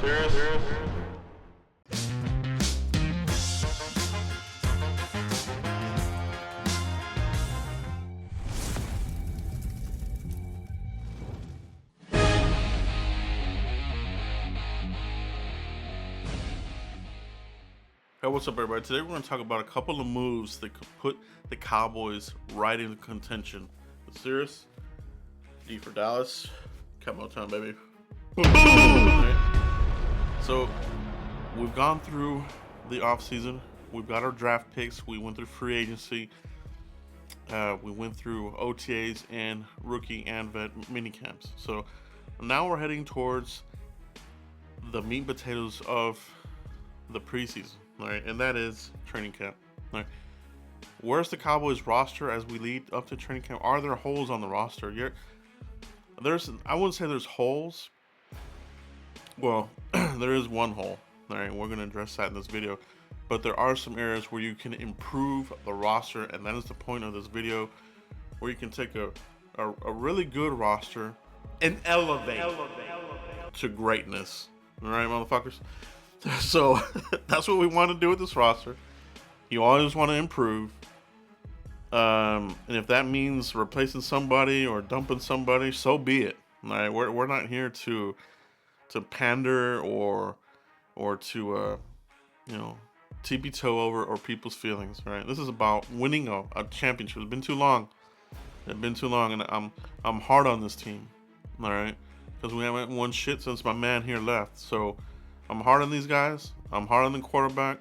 Serious? Hey, what's up, everybody? Today we're going to talk about a couple of moves that could put the Cowboys right into contention. But serious? D for Dallas. Camo time, baby. Boom, boom. Right. So, we've gone through the offseason. We've got our draft picks. We went through free agency. We went through OTAs and rookie and vet minicamps. So, now we're heading towards the meat and potatoes of the preseason. All right, and that is training camp. All right. Where's the Cowboys roster as we lead up to training camp? Are there holes on the roster? I wouldn't say there's holes. Well, there is one hole. All right, we're going to address that in this video. But there are some areas where you can improve the roster, and that is the point of this video, where you can take a really good roster and elevate to greatness. All right, motherfuckers? So that's what we want to do with this roster. You always want to improve. And if that means replacing somebody or dumping somebody, so be it. All right, we're not here to pander or to tippy toe over people's feelings. Right? This is about winning a championship. It's been too long. And I'm hard on this team. All right, because we haven't won shit since my man here left. So I'm hard on these guys. I'm hard on the quarterback.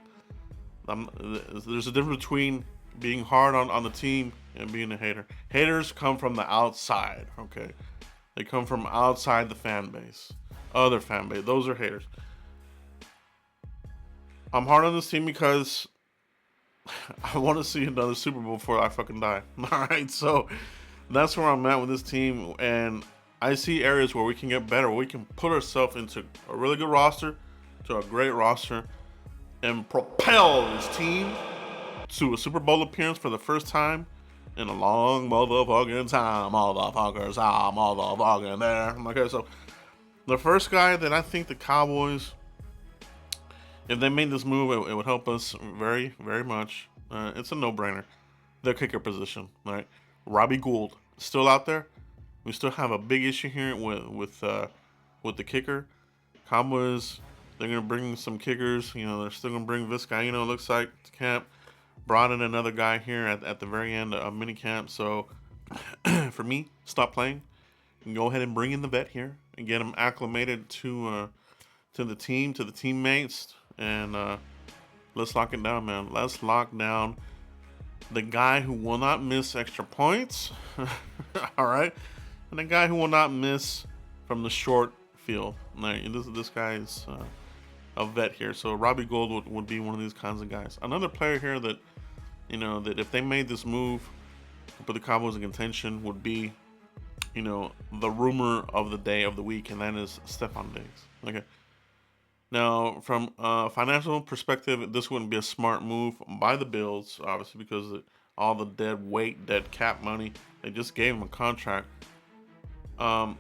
There's a difference between being hard on the team and being a hater. Haters come from the outside, okay? They come from outside the fan base. Other fan base. Those are haters. I'm hard on this team because I want to see another Super Bowl before I fucking die. All right, so that's where I'm at with this team. And I see areas where we can get better, where we can put ourselves into a really good roster, to a great roster, and propel this team to a Super Bowl appearance for the first time in a long motherfucking time. Motherfuckers, motherfucking there. Okay, so the first guy that I think the Cowboys, if they made this move, it would help us very, very much. It's a no-brainer. The kicker position, right? Robbie Gould still out there. We still have a big issue here with the kicker. Cowboys, they're going to bring some kickers. They're still going to bring this guy, looks like, to camp. Brought in another guy here at the very end of minicamp. So, for me, stop playing. And go ahead and bring in the vet here and get him acclimated to the team, to the teammates. And let's lock it down, man. Let's lock down the guy who will not miss extra points. All right? And the guy who will not miss from the short field. Like, this guy is a vet here. So Robbie Gould would be one of these kinds of guys. Another player here that, that if they made this move to put the Cowboys in contention would be, the rumor of the day of the week, and that is Stefan Diggs. Okay. Now, from a financial perspective, this wouldn't be a smart move by the Bills, obviously, because all the dead cap money, they just gave him a contract. But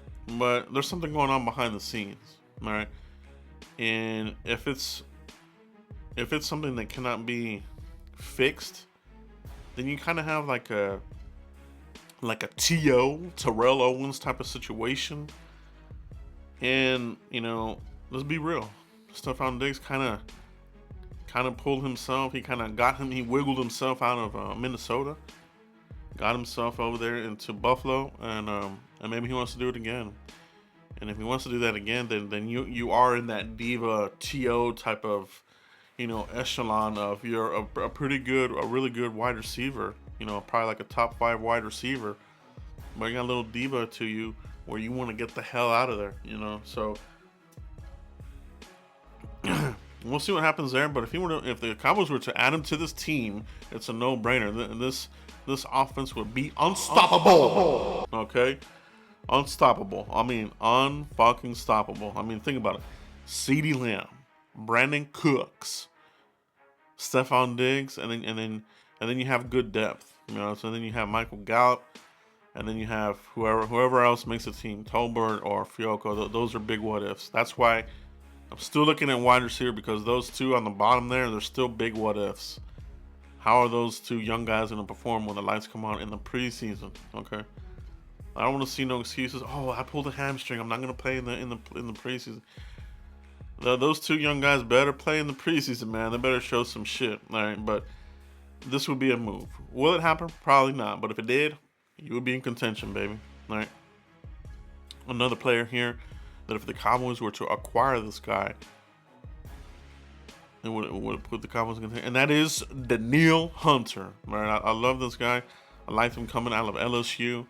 there's something going on behind the scenes, all right? And if it's something that cannot be fixed, then you kind of have like a Terrell Owens type of situation. And let's be real, Stefan Diggs kind of pulled himself. He wiggled himself out of Minnesota, got himself over there into Buffalo, and maybe he wants to do it again. And if he wants to do that again, then you are in that diva TO type of, echelon of you're a really good wide receiver, probably like a top 5 wide receiver, but you got a little diva to you where you want to get the hell out of there, so we'll see what happens there. But if the Cowboys were to add him to this team, it's a no-brainer. This offense would be unstoppable. Okay? Unstoppable. I mean, unfucking stoppable. I mean, think about it. CeeDee Lamb, Brandon Cooks, Stefan Diggs, and then you have good depth. So then you have Michael Gallup, and then you have whoever else makes the team, Tolbert or Fiocco. Those are big what ifs. That's why I'm still looking at wide receiver because those two on the bottom there, they're still big what ifs. How are those two young guys going to perform when the lights come on in the preseason? Okay, I don't want to see no excuses. Oh, I pulled a hamstring. I'm not going to play in the preseason. Those two young guys better play in the preseason, man. They better show some shit. All right, but this would be a move. Will it happen? Probably not. But if it did, you would be in contention, baby. All right. Another player here that if the Cowboys were to acquire this guy, it would put the Cowboys in contention. And that is Danielle Hunter. All right. I love this guy. I like him coming out of LSU.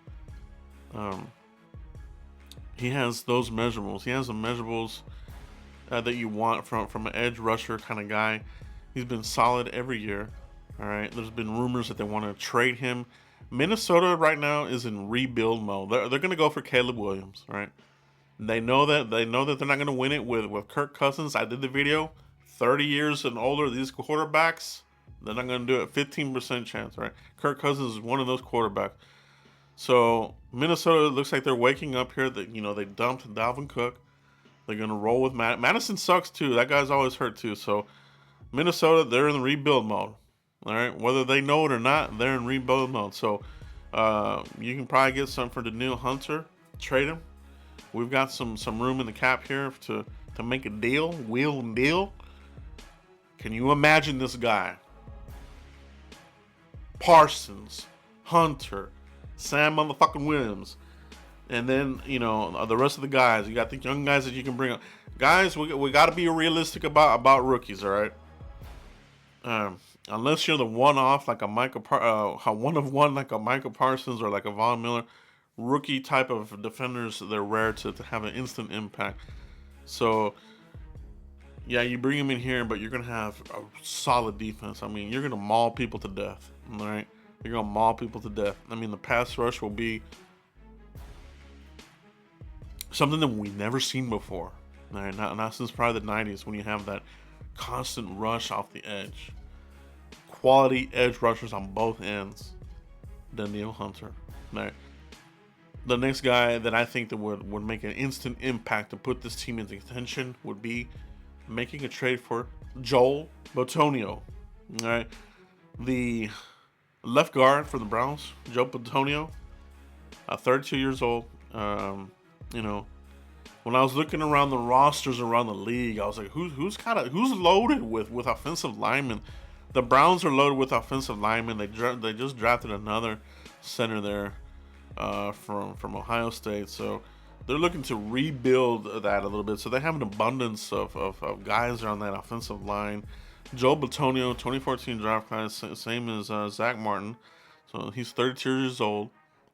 He has those measurables. He has the measurables that you want from an edge rusher kind of guy. He's been solid every year. All right. There's been rumors that they want to trade him. Minnesota right now is in rebuild mode. They're going to go for Caleb Williams. Right. They know that they're not going to win it with Kirk Cousins. I did the video. 30 years and older, these quarterbacks, they're not going to do it. 15% chance. Right. Kirk Cousins is one of those quarterbacks. So Minnesota looks like they're waking up here. That they dumped Dalvin Cook. They're gonna roll with Madison sucks too. That guy's always hurt too. So Minnesota, they're in the rebuild mode. All right, whether they know it or not, they're in rebuild mode. So you can probably get some for Danielle Hunter, trade him. We've got some room in the cap here to make a deal, wheel and deal. Can you imagine this guy? Parsons, Hunter, Sam motherfucking Williams. And then, the rest of the guys. You got the young guys that you can bring up. Guys, we got to be realistic about rookies, all right? Unless you're the one-off, like a one-of-one, like a Michael Parsons or like a Von Miller, rookie type of defenders, they're rare to have an instant impact. So, yeah, you bring them in here, but you're going to have a solid defense. I mean, you're going to maul people to death, all right? You're going to maul people to death. I mean, the pass rush will be something that we've never seen before. All right, not since probably the 90s when you have that constant rush off the edge. Quality edge rushers on both ends. Danielle Hunter. All right. The next guy that I think that would make an instant impact to put this team into contention would be making a trade for JoeBattonio. All right. The left guard for the Browns, JoeBattonio, 32 years old. When I was looking around the rosters around the league, I was like, who's loaded with offensive linemen? The Browns are loaded with offensive linemen. They just drafted another center there from Ohio State, so they're looking to rebuild that a little bit. So they have an abundance of guys on that offensive line. JoeBattonio, 2014 draft class, same as Zach Martin. So he's 32 years old,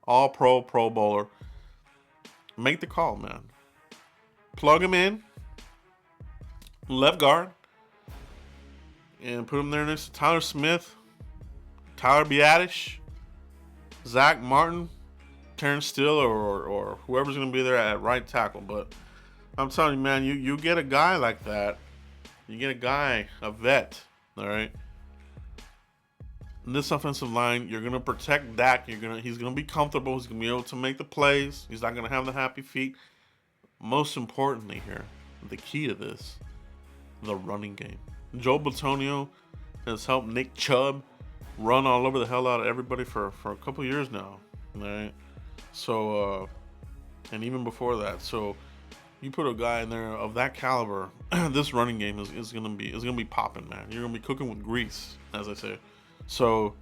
all Pro Bowler. Make the call, man. Plug him in, left guard, and put him there next to Tyler Smith, Tyler Biadasz, Zach Martin, Terrence Steele, or whoever's going to be there at right tackle. But I'm telling you, man, you get a guy like that. You get a guy, a vet, all right? In this offensive line, you're going to protect Dak. He's going to be comfortable. He's going to be able to make the plays. He's not going to have the happy feet. Most importantly here, the key to this, the running game. JoeBattonio has helped Nick Chubb run all over the hell out of everybody for a couple years now. All right? So, and even before that. So, you put a guy in there of that caliber, this running game is gonna be popping, man. You're gonna be cooking with grease, as I say. So,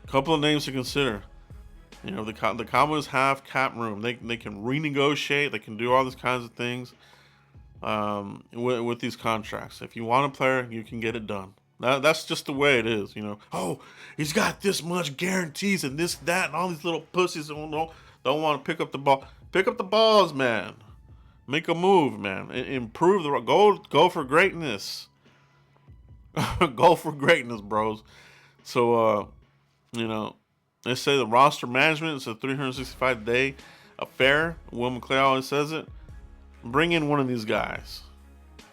a couple of names to consider. The Cowboys have cap room. They can renegotiate. They can do all these kinds of things with these contracts. If you want a player, you can get it done. That's just the way it is. Oh, he's got this much guarantees and this, that, and all these little pussies don't want to pick up the ball. Pick up the balls, man. Make a move, man. Improve the go for greatness. Go for greatness, bros. So they say the roster management is a 365-day affair. Will McClay always says it. Bring in one of these guys.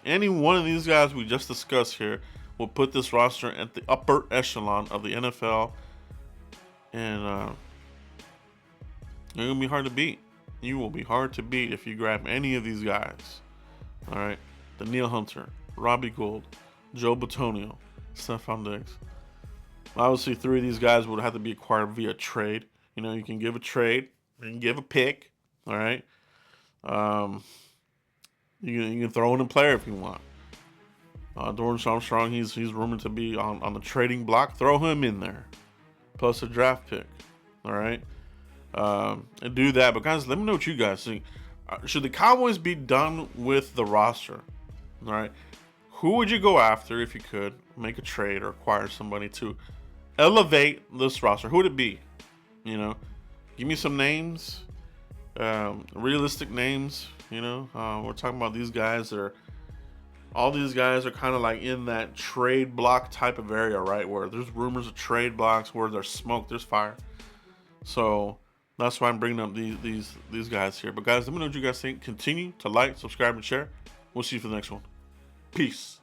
Any one of these guys we just discussed here will put this roster at the upper echelon of the NFL. And they're going to be hard to beat. You will be hard to beat if you grab any of these guys. All right, Danielle Hunter, Robbie Gould, JoeBattonio, Stefan Diggs. Obviously, 3 of these guys would have to be acquired via trade. You know, you can give a trade, you can give a pick. All right, um, you can throw in a player if you want. Dorrance Armstrong, he's rumored to be on the trading block. Throw him in there, plus a draft pick. All right, and do that. But guys, let me know what you guys think. Should the Cowboys be done with the roster? All right, who would you go after if you could make a trade or acquire somebody to elevate this roster? Who would it be? You know, give me some names, realistic names. You know, we're talking about these guys that are. All these guys are kind of like in that trade block type of area, right? Where there's rumors of trade blocks, where there's smoke, there's fire. So that's why I'm bringing up these guys here. But guys, let me know what you guys think. Continue to like, subscribe, and share. We'll see you for the next one. Peace.